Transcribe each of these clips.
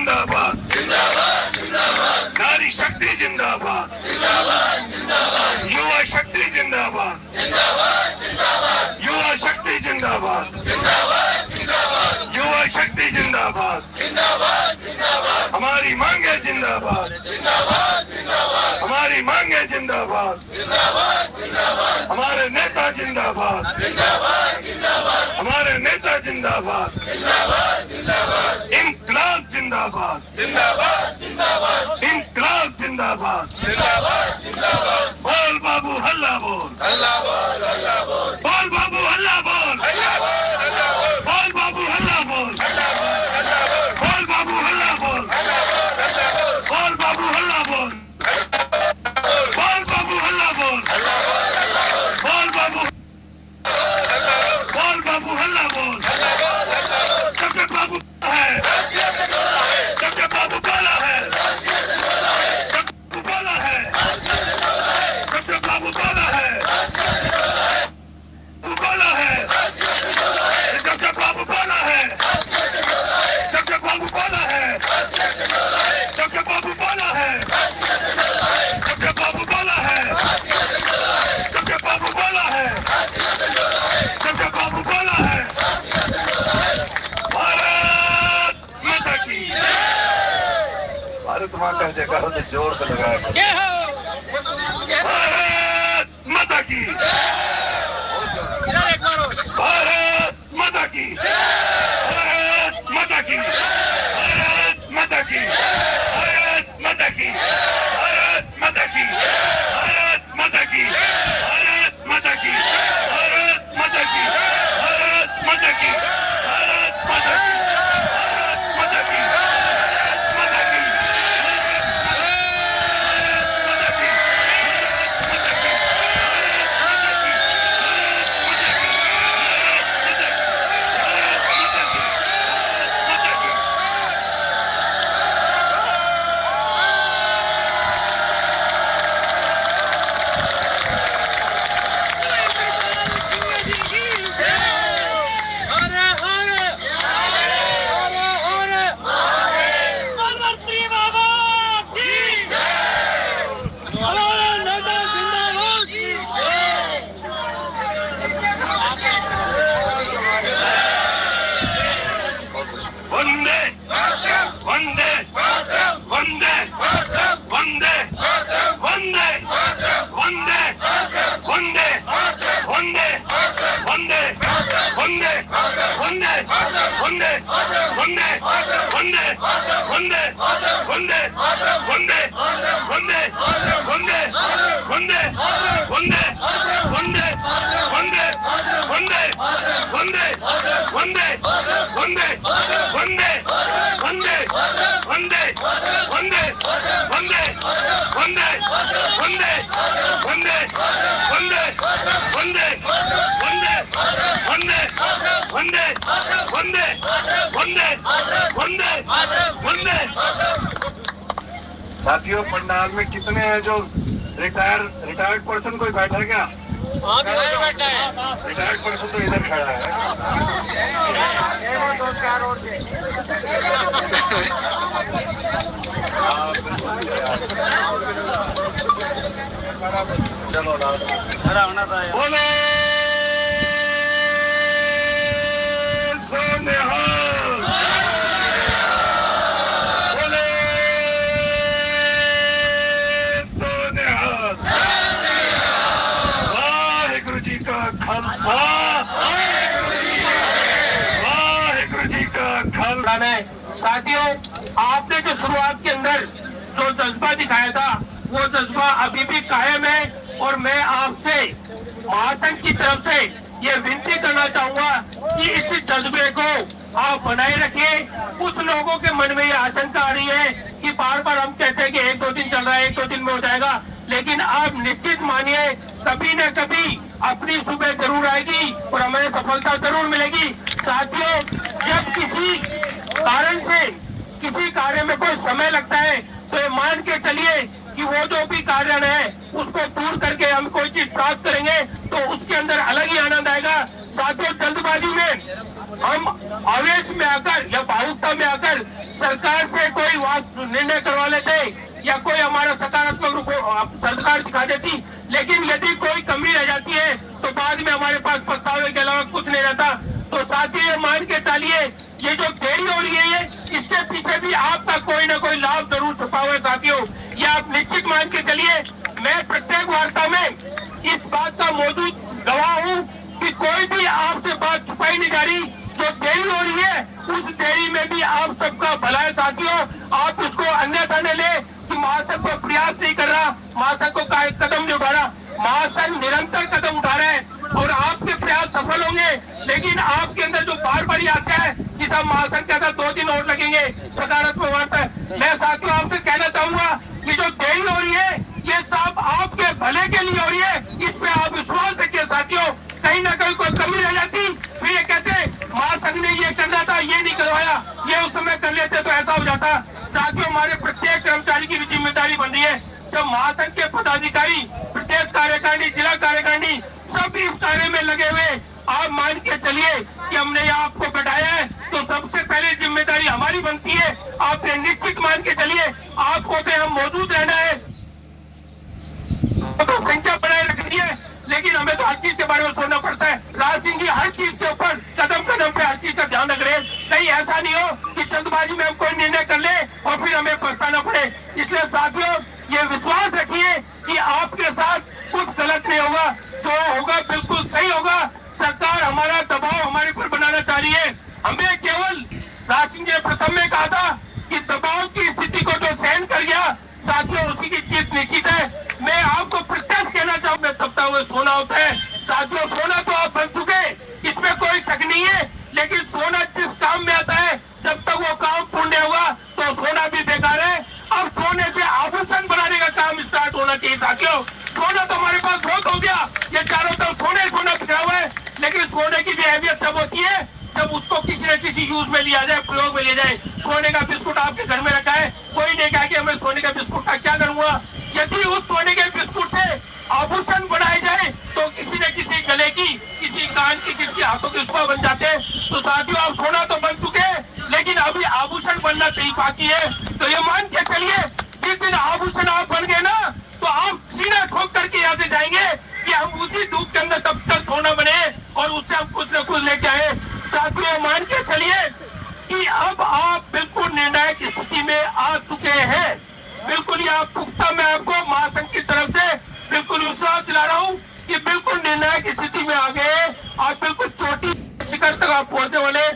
जिंदाबाद, नारी शक्ति जिंदाबाद, युवा शक्ति जिंदाबाद, युवा शक्ति जिंदाबाद, युवा शक्ति जिंदाबाद, हमारी मांगे जिंदाबाद, हमारी मांगे जिंदाबाद, हमारे नेता जिंदाबाद, हमारे नेता जिंदाबाद, इंकलाब जिंदाबाद, इंकलाब जिंदाबाद, बोल बाबू हल्ला बोल, बोल बाबू हल्ला बोल, बोल बाबू हल्ला बोल, बोल बाबू हल्ला बोल, बोल बाबू हल्ला बोल, बोल बाबू हल्ला बोल, बोल बाबू, बोल बाबू हल्ला बोल, जब तक बाबू है, जब तक बाबू बोला है, जब तक बोला है, जब तक बाबू बोला है, बोला है, जब तक बाबू बोला है, जब तक बाबू बोला है, जब तक बाबू बोला है, जब तक बाबू बोला है, जब तक बाबू बोला है, जब तक बाबू बोला है, भारत माता की, भारत माता जगह ने जोर से लगाया, भारत माता की, भारत माता की, भारत माता की, भारत माता की, भारत माता की, भारत माता की, भारत माता की, भारत माता की, भारत माता की, भारत माता की, भारत माता की, भारत माता की, साथियों, पंडाल में कितने हैं जो रिटायर्ड पर्सन कोई बैठा है क्या? रिटायर्ड पर्सन तो इधर खड़ा है। चलो बोलो सोनिहाल, बोले सोनिहाल। वाहिगुरु जी का खालसा, वाहिगुरु जी का खालसा। साथियों, आपने जो शुरुआत के अंदर जो जज्बा दिखाया था वो जज्बा अभी भी कायम है और मैं आपसे महासंघ की तरफ से ये विनती करना चाहूंगा कि इस जज्बे को आप बनाए रखिए। कुछ लोगों के मन में ये आशंका आ रही है कि बार बार हम कहते हैं कि 1-2 दिन चल रहा है, 1-2 दिन में हो जाएगा, लेकिन आप निश्चित मानिए कभी न कभी अपनी सुबह जरूर आएगी और हमें सफलता जरूर मिलेगी। साथियों, जब किसी कारण से किसी कार्य में कोई समय लगता है तो ये मान के चलिए कि वो जो भी कारण है उसको दूर करके हम कोई चीज प्राप्त करेंगे तो उसके अंदर अलग ही आनंद आएगा। साथियों, जल्दबाजी में हम आवेश में आकर या भावुकता में आकर सरकार से कोई निर्णय करवा लेते या कोई हमारा सकारात्मक सरकार दिखा देती, लेकिन यदि कोई कमी रह जाती है तो बाद में हमारे पास पछतावे के अलावा कुछ नहीं रहता। तो साथियों ये मान के चलिए, ये जो देरी हो रही है इसके पीछे भी आपका कोई ना कोई लाभ जरूर छुपा हुआ है साथियों, ये आप निश्चित मान के चलिए। मैं प्रत्येक वार्ता में इस बात का मौजूद गवाह हूँ कि कोई भी आपसे बात छुपाई नहीं जा रही। जो देरी हो रही है उस देरी में भी आप सबका भला है साथियों, आप उसको अन्यथा न ले कि महासंघ को प्रयास नहीं कर रहा, महासंघ को कदम नहीं उठा रहा। महासंघ निरंतर कदम उठा रहे हैं और आपके प्रयास सफल होंगे, लेकिन आपके अंदर जो बार बार आता है कि सब महासंघ के अंदर 2 दिन और लगेंगे, सकारात्मक बात है। मैं साथियों आपसे कहना चाहूंगा कि जो देरी हो रही है ये सब आपके भले के लिए हो रही है, इस पे आप विश्वास रखिए साथियों। कहीं ना कहीं कोई कमी रह जाती फिर ये कहते महासंघ ने ये करना था, ये नहीं करवाया, ये उस समय कर लेते तो ऐसा हो जाता। साथियों हमारे प्रत्येक कर्मचारी की भी जिम्मेदारी बन रही है। जब महासंघ के पदाधिकारी, प्रदेश कार्यकारिणी, जिला कार्यकारिणी सब इस कार्य में लगे हुए, आप मान के चलिए कि हमने आपको बैठाया है तो सबसे पहले जिम्मेदारी हमारी बनती है। आपने निश्चित मान के चलिए, आपको तो हम मौजूद रहना है, तो संख्या बनाए रखनी है, लेकिन हमें तो हर चीज के बारे में सोचना पड़ता है। राज सिंह जी हर चीज के ऊपर कदम कदम पे हर चीज का ध्यान रख रहे हैं। कहीं ऐसा नहीं हो कि जल्दबाजी में हम कोई निर्णय कर ले और फिर हमें पछताना पड़े। इसलिए साथियों ये विश्वास रखिए कि आपके साथ कुछ गलत नहीं होगा, जो होगा बिल्कुल सही होगा। सरकार हमारा दबाव हमारे ऊपर बनाना चाह रही है। हमें केवल राज सिंह जी ने प्रथम में कहा था कि दबाव की स्थिति को जो सहन कर गया साथियों उसी की जीत निश्चित है। मैं आपको प्रत्यक्ष कहना चाहूंगा, तबता हुए सोना होता है साथियों, सोना तो आप बन चुके, इसमें कोई शक नहीं है, लेकिन सोना जिस काम में आता है जब तक वो काम पूर्ण होगा तो सोना भी बेकार है। अब सोने से आभूषण बनाने का काम स्टार्ट होना चाहिए साथियों। सोना तो हमारे पास बहुत हो गया, ये चारों तरफ सोने सोना बिखरा हुआ है, लेकिन सोने की भी अहमियत तब होती है जब उसको किसी न किसी यूज में लिया जाए, प्रयोग में लिया जाए। सोने का बिस्कुट आपके घर में रखा है, कोई नहीं कहा कि हमें सोने का बिस्कुट का क्या करूंगा। यदि उस सोने के बिस्कुट से आभूषण बनाए जाए तो किसी न किसी गले की, किसी कान की, किसी हाथों की शोभा बन जाते हैं। तो साथियों आप सोना तो बन चुके हैं, लेकिन अभी आभूषण बनना कहीं बाकी है। तो ये मान के चलिए जिस दिन आभूषण आप बन गए ना तो आप सीना ठोक करके यहाँ से जाएंगे कि हम उसी धूप के अंदर तब तक सोना बने और उससे हम कुछ न कुछ लेके आए। साथियों मान के चलिए कि अब आप बिल्कुल निर्णायक स्थिति में आ चुके हैं। बिल्कुल ये आप पुख्ता, मैं आपको महासंघ की तरफ से बिल्कुल विश्वास दिला रहा हूँ कि बिल्कुल निर्णायक स्थिति में आ गए। आप बिल्कुल चोटी शिखर तक आप पहुंचने वाले।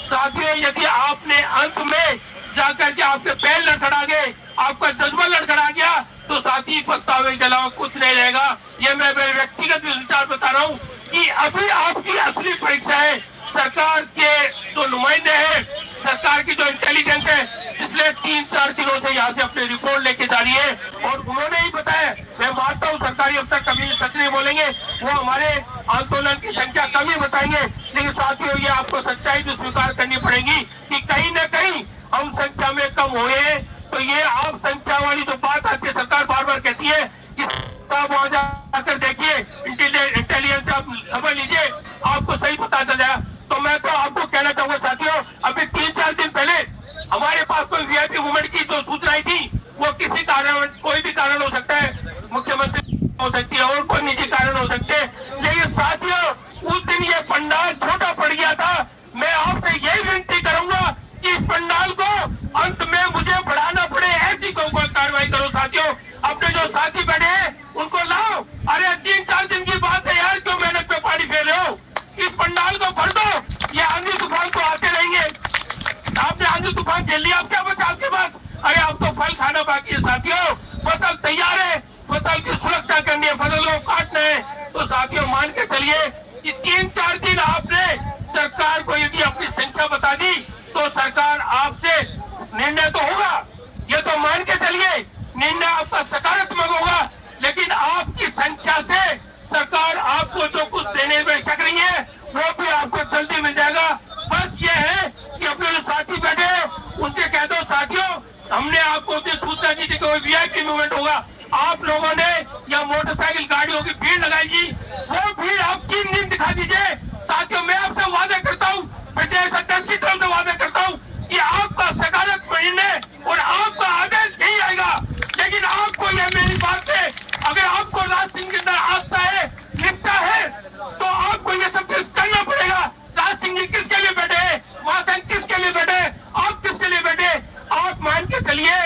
साथियों यदि आपने अंत में जाकर के आपके पैर लड़खड़ा गए, आपका जज्बा लड़खड़ा गया तो साथी पछतावे के अलावा कुछ नहीं रहेगा। ये मैं मेरे व्यक्तिगत विचार बता रहा हूँ कि अभी आपकी असली परीक्षा है। सरकार के जो नुमाइंदे हैं, सरकार की जो इंटेलिजेंस है, पिछले 3-4 दिनों से यहाँ से अपनी रिपोर्ट लेके जा रही है और उन्होंने ही बताया। मैं मानता हूँ सरकारी अफसर कभी सच नहीं बोलेंगे, वो हमारे आंदोलन की संख्या कम ही बताएंगे, लेकिन साथियों ये आपको सच्चाई भी स्वीकार करनी पड़ेगी कि कहीं न कहीं हम संख्या में कम हुए। तो ये आप संख्या वाली जो बात आती है, सरकार बार बार कहती है कि आप वहां जाकर देखिए, इंटेलिजेंस से आप खबर लीजिए, आपको सही पता चल जाएगा। तो मैं तो आपको कहना चाहूंगा साथियों, अभी 3-4 दिन पहले हमारे पास कोई वीआईपी मूवमेंट की जो सूचनाएं थी, वो किसी कारण, कोई भी कारण हो सकता है, मुख्यमंत्री हो सकती है और कोई निजी कारण हो सकते हैं, लेकिन साथियों उस दिन ये पंडाल छोटा पड़ गया था। मैं आपसे यही विनती करूंगा कि इस पंडाल को अंत में मुझे बढ़ाना पड़े, ऐसी कोई कार्रवाई करो साथियों। अपने जो साथी बैठे हैं उनको लाओ। अरे 3-4 दिन की बात है यार, क्यों मेहनत पे पानी फेर रहे हो? इस पंडाल को भर दो, ये आंधी तूफान तो आते रहेंगे। आपने आंधी तूफान झेल लिया, अब क्या बचा आपके पास? अरे अब तो फल खाना बाकी है साथियों। फसल तैयार है, फसल की सुरक्षा करनी है, फसल को काटना है। तो साथियों मान के चलिए कि 3-4 दिन आपने सरकार को यदि अपनी संख्या बता दी तो सरकार आपसे निर्णय तो होगा, ये तो मान के चलिए निर्णय आपका सकारात्मक होगा, लेकिन आपकी संख्या से सरकार आपको जो कुछ देने में चक रही है वो भी आपको जल्दी मिल जाएगा। बस ये है कि अपने जो साथी बैठे हैं उनसे कह दो साथियों, हमने आपको अपनी सूचना दी थी कोई वीआईपी मूवमेंट होगा, आप लोगों ने या मोटरसाइकिल गाड़ियों की भीड़ लगाई जी, वो भीड़ आप 3 दिन दिखा दीजिए। साथियों मैं आपसे वादा करता हूँ, प्रदेश अध्यक्ष की तरफ से वादा करता हूँ कि आपका सकारात्मक निर्णय और आपका आदेश यही आएगा। लेकिन आपको यह मेरी बात है, अगर आपको राज सिंह के अंदर आस्था है, निष्ठा है, तो आपको ये सब चीज करना पड़ेगा। राज सिंह जी किसके लिए बैठे हैं, महासंघ किसके लिए बैठे, आप किसके लिए बैठे? आप मान के चलिए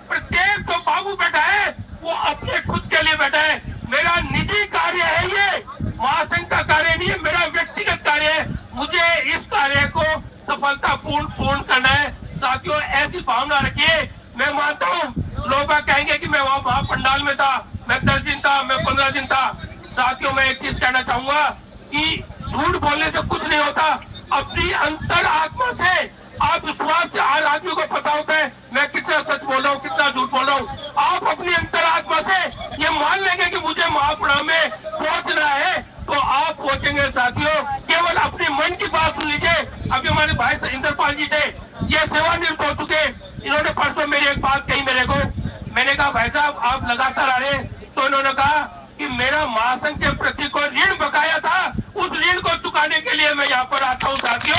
प्रत्येक जो बाबू बैठा है वो अपने खुद के लिए बैठा है। मेरा निजी कार्य है, ये महासंघ का कार्य नहीं है, मेरा व्यक्तिगत कार्य है। मुझे इस कार्य को सफलतापूर्ण करना है। साथियों, ऐसी भावना रखिए। मैं मानता हूँ लोग कहेंगे कि मैं वहाँ पंडाल में था, मैं 10 दिन था, मैं 15 दिन था। साथियों, मैं एक चीज कहना चाहूंगा कि झूठ बोलने से कुछ नहीं होता। अपनी अंतर आत्मा से आप विश्वास से, हर आदमी को पता होता है मैं कितना सच बोल रहा हूँ, कितना झूठ बोल रहा हूँ। आप अपनी अंतर आत्मा से ये मान लेंगे कि मुझे महापड़ाव में पहुंचना है, तो आप पहुंचेंगे। साथियों, केवल अपने मन की बात सुन लीजिए। अभी हमारे भाई इंद्रपाल जी थे, ये सेवानिवृत्त हो चुके। इन्होंने परसों मेरी एक बात कही मेरे को। मैंने कहा भाई साहब आप लगातार आ रहे, तो इन्होंने कहा कि मेरा महासंघ के प्रति को ऋण बकाया था, उस ऋण को चुकाने के लिए मैं यहाँ पर आता हूँ। साथियों,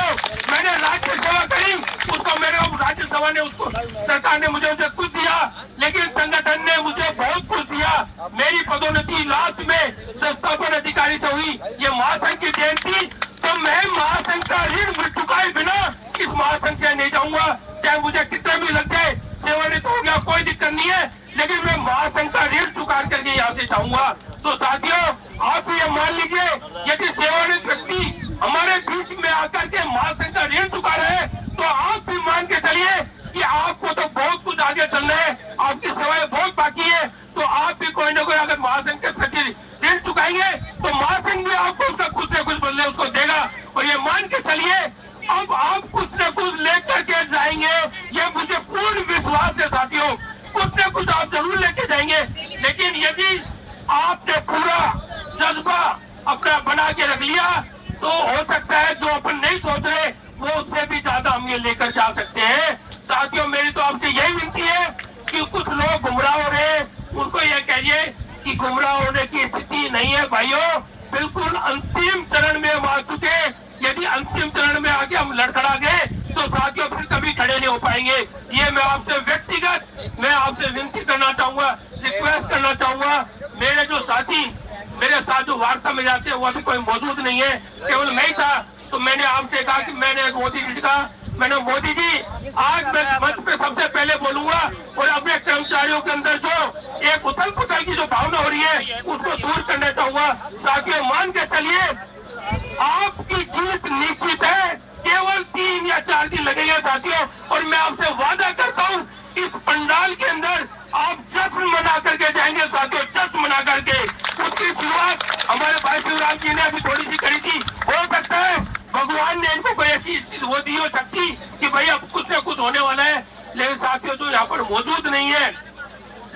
मैंने राज्य सेवा करी, उसको मेरे राज्यसभा ने, उसको सरकार ने मुझे कुछ दिया, लेकिन संगठन ने मुझे बहुत कुछ दिया। मेरी पदोन्नति लास्ट में संस्थापन अधिकारी से हुई, ये महासंघ की देन थी। तो मैं महासंघ का ऋण चुकाए बिना इस महासंघ से नहीं जाऊंगा, चाहे मुझे कितना भी लग जाए। सेवानिवृत्त हो गया, कोई दिक्कत नहीं है, लेकिन मैं महासंघ का ऋण चुका करके यहाँ से जाऊंगा। तो साथियों, आप ये मान लीजिए, यदि सेवानिवृत्त व्यक्ति हमारे बीच में आकर के महासंघ का ऋण चुका रहे हैं, तो आप भी मान के चलिए कि आपको तो बहुत कुछ आगे चलना है, आपकी सेवाएं बहुत बाकी है। तो आप भी कोई ना कोई अगर महासंघ के प्रति ऋण चुकाएंगे, तो महासंघ भी आपको उसका कुछ न कुछ बदले उसको देगा। और ये मान के चलिए, अब आप कुछ न कुछ लेकर के जाएंगे, ये मुझे पूर्ण विश्वास है। साथियों, कुछ न कुछ आप जरूर लेके जाएंगे। लेकिन यदि आपने पूरा जज्बा अपना बना के रख लिया, तो हो सकता है जो अपन नहीं सोच रहे वो उससे भी ज्यादा हम ये लेकर जा सकते हैं। साथियों, मेरी तो आपसे यही विनती है कि कुछ लोग गुमराह हो रहे हैं, उनको ये कहिए कि गुमराह होने की स्थिति नहीं है। भाइयों, बिल्कुल अंतिम चरण में हम आ चुके। यदि अंतिम चरण में आके हम लड़खड़ा गए, तो साथियों फिर कभी खड़े नहीं हो पाएंगे। ये मैं आपसे व्यक्तिगत मैं आपसे विनती करना चाहूंगा, रिक्वेस्ट करना चाहूंगा। मेरे जो साथी मेरे साथ जो वार्ता में जाते हैं वो अभी कोई मौजूद नहीं है, केवल मैं ही था। तो मैंने आपसे कहा कि मैंने मोदी जी से कहा, मैंने मोदी जी आज मैं मंच पे सबसे पहले बोलूंगा और अपने कर्मचारियों के अंदर जो एक उथल पुथल की जो भावना हो रही है उसको दूर करना चाहूंगा। साथियों, मान के चलिए आपकी जीत निश्चित है, केवल 3 या 4 दिन लगेगा। साथियों, और मैं आपसे वादा करता हूँ इस पंडाल के अंदर आप जश्न मना करके जाएंगे। साथियों, जश्न मना करके उसकी शुरुआत हमारे भाई शिवराम जी ने अभी थोड़ी सी करी थी। हो सकता है भगवान ने इनको कोई ऐसी वो दी हो सकती कि भाई अब कुछ न कुछ होने वाला है, लेकिन साथियों जो यहाँ पर मौजूद नहीं है,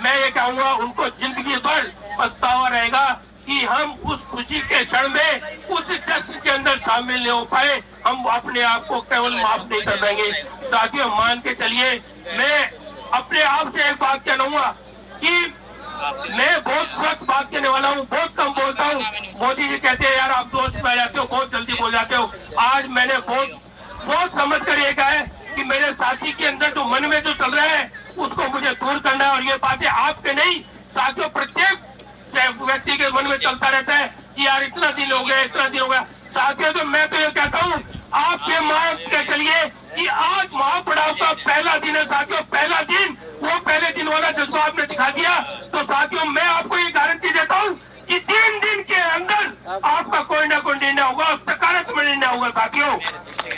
मैं ये कहूंगा उनको जिंदगी भर पछतावा रहेगा कि हम उस खुशी के क्षण में उस जश्न के अंदर शामिल नहीं हो पाए। हम अपने आप को केवल माफ नहीं कर पाएंगे। साथियों, मान के चलिए, मैं अपने आप से एक बात कहूंगा कि मैं बहुत सख्त बात कहने वाला हूँ, बहुत कम बोलता हूँ। मोदी जी कहते हैं यार आप जोश में आ जाते हो, बहुत जल्दी बोल जाते हो। आज मैंने बहुत सोच समझ कर ये कहा है कि मेरे साथी के अंदर जो मन में जो चल रहा है उसको मुझे दूर करना है। और ये बातें आपके नहीं, साथियों प्रत्येक व्यक्ति के मन में चलता रहता है कि यार इतना दिन हो गया, इतना दिन हो गया। साथियों, तो मैं तो ये कहता हूँ आप ये मान के चलिए कि आज महापड़ाव का पहला दिन है। साथियों, पहला दिन, वो पहले दिन वाला जज्बा आपने दिखा दिया। तो साथियों, मैं आपको ये गारंटी देता हूँ कि 3 दिन के अंदर आपका कोई ना कोई निर्णय होगा, सकारात्मक निर्णय होगा। साथियों,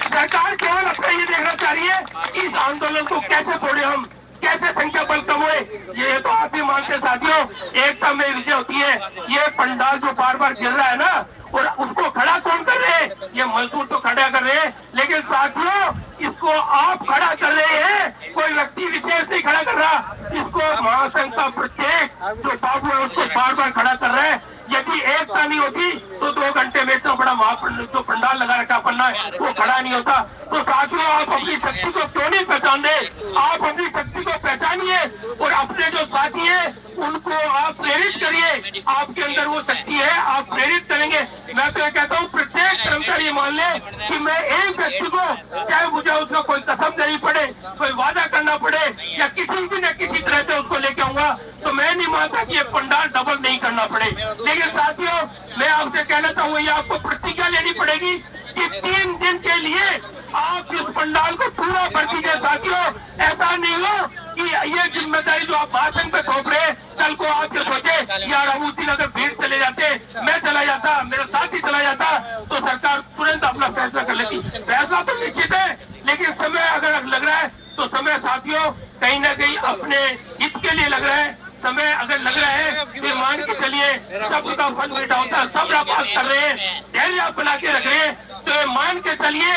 सरकार केवल अपना ये देखना चाह रही है कि इस आंदोलन को कैसे तोड़े, हम कैसे संख्या बल कम हुए, ये तो आप भी मानते। साथियों, एकता में विजय होती है। ये पंडाल जो बार बार गिर रहा है ना, और उसको खड़ा कौन कर रहे हैं? ये मजदूर तो खड़ा कर रहे हैं, लेकिन साथियों इसको आप खड़ा कर रहे हैं, कोई व्यक्ति विशेष नहीं खड़ा कर रहा। इसको महासंघ का प्रत्येक जो बाबू है उसको बार बार खड़ा कर रहा है। यदि एकता नहीं होती तो 2 घंटे में इतना बड़ा जो पंडाल लगा रखा पन्ना है वो खड़ा नहीं होता। तो साथियों, आप अपनी शक्ति को क्यों नहीं पहचान रहे? आप अपनी शक्ति को पहचानिए और अपने जो साथी है उनको को आप प्रेरित करिए, आपके अंदर वो शक्ति है, आप प्रेरित करेंगे। मैं तो ये कहता हूँ प्रत्येक कर्मचारी मान ले कि मैं एक व्यक्ति को, चाहे मुझे उसका कोई कसम देनी पड़े, कोई वादा करना पड़े या किसी भी न किसी तरह से उसको लेके आऊंगा, तो मैं नहीं मानता कि ये पंडाल डबल नहीं करना पड़े। लेकिन साथियों, मैं आपसे कहना चाहूंगा, ये आपको प्रतिज्ञा लेनी पड़ेगी कि 3 दिन के लिए आप इस पंडाल को पूरा कर दीजिए। साथियों, ऐसा नहीं हो कि ये जिम्मेदारी जो आप भाषण पे थोप रहे, कल को आप ये सोचे यार हम उस दिन अगर भीड़ चले जाते, मैं चला जाता, मेरा साथी चला जाता, तो सरकार तुरंत अपना फैसला कर लेती। फैसला तो निश्चित है, लेकिन समय अगर लग रहा है तो समय साथियों कहीं ना कहीं अपने हित के लिए लग रहा है। समय अगर लग रहा है फिर मान के चलिए सबका फल मीठा होता है, सब बात कर रहे हैं, धैर्य आप बना के रख रहे हैं, तो मान के चलिए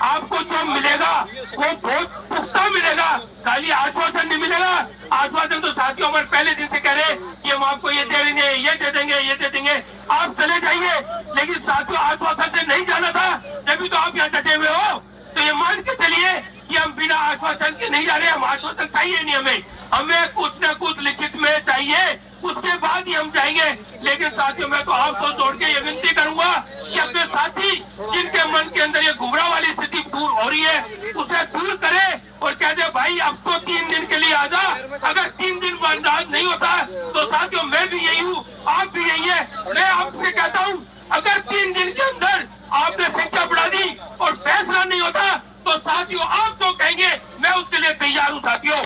आपको जो मिलेगा वो बहुत पुख्ता मिलेगा, खाली आश्वासन नहीं मिलेगा। आश्वासन तो साथियों हमारे पहले दिन से कह रहे हैं कि हम आपको ये दे देंगे, ये दे देंगे, ये दे देंगे, आप चले जाइए। लेकिन साथियों आश्वासन से नहीं जाना था, जब भी तो आप यहाँ डटे हुए हो। तो ये मान के चलिए कि हम बिना आश्वासन के नहीं जा रहे, हम आश्वासन चाहिए नहीं, हमें कुछ न कुछ लिखित में चाहिए, उसके बाद ही हम जाएंगे। लेकिन साथियों मैं तो आपसे जोड़ के ये विनती करूंगा कि अपने साथी जिनके मन के अंदर ये गुमराह वाली स्थिति दूर हो रही है, उसे दूर करे और कह दे भाई अब तो 3 दिन के लिए आजा। अगर 3 दिन बर्दाश्त नहीं होता तो साथियों मैं भी यही हूँ, आप भी यही है। मैं आपसे कहता हूँ अगर 3 दिन के अंदर आपने संख्या बढ़ा दी और फैसला नहीं होता तो साथियों आप जो कहेंगे मैं उसके लिए तैयार हूँ। साथियों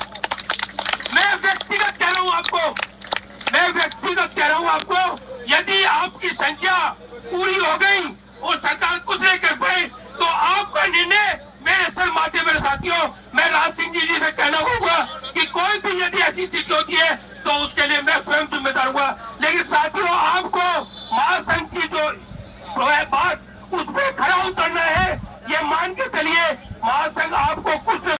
मैं व्यक्तिगत कह रहा हूँ आपको, यदि आपकी संख्या पूरी हो गई और सरकार कुछ नहीं कर पाए तो आपका निर्णय मेरे सर माथे। मेरे साथियों मैं राज सिंह जी से कहना होगा कि कोई भी यदि ऐसी स्थिति होती है तो उसके लिए मैं स्वयं जिम्मेदार हूँ। लेकिन साथियों आपको महासंघ की जो बात उस पर खरा उतरना है, ये मान के चलिए महासंघ आपको कुछ